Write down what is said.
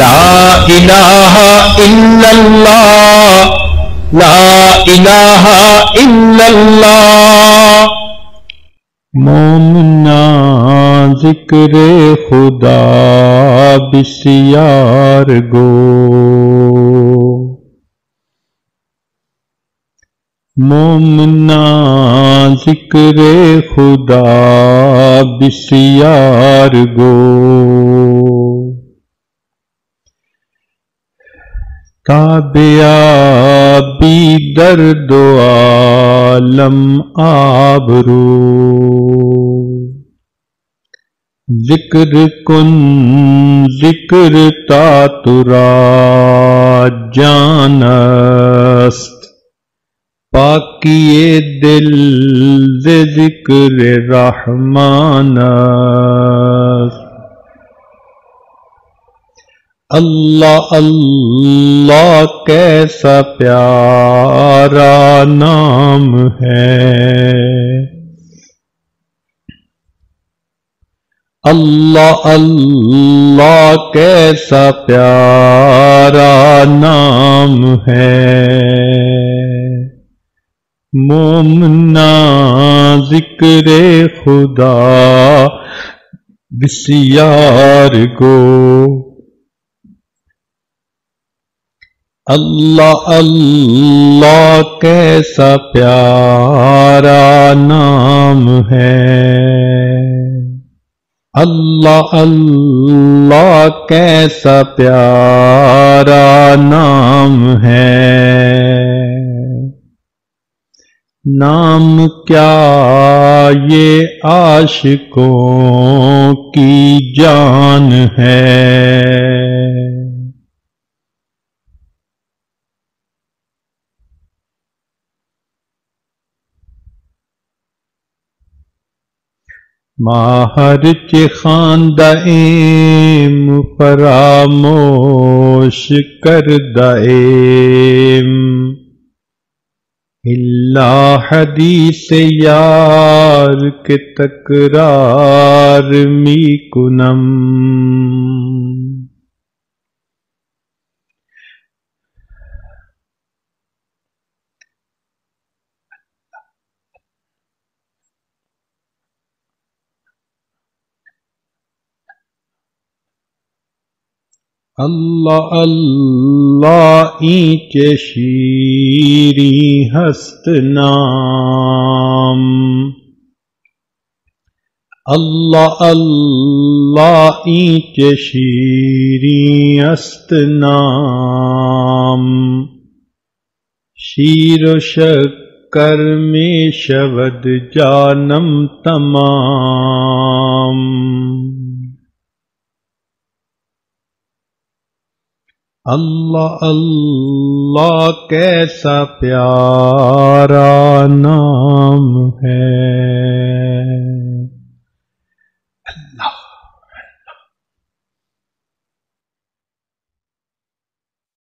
لا الہ الا اللہ لا الہ الا اللہ۔ مومنا ذکر خدا بسیار گو، مومنا ذکر خدا بسیار گو، تابعی درد و عالم آبرو، ذکر کن ذکر تا ترا جان است، پاکی دل ز ذکر رحمان است۔ اللہ اللہ کیسا پیارا نام ہے، اللہ اللہ کیسا پیارا نام ہے، مومنا ذکر خدا بسیار گو، اللہ اللہ کیسا پیارا نام ہے، اللہ اللہ کیسا پیارا نام ہے، نام کیا یہ عاشقوں کی جان ہے، ماہر چے خواندہ ایم فراموش کردہ ایم، اللہ حدیث یار کے تکرار می کنم، اللہ اللہ اینچ شیریں ہست نام، اللہ اللہ اینچ شیریں ہست نام، شیر و شکر میں شود جانم تمام، اللہ اللہ کیسا پیارا نام ہے، اللہ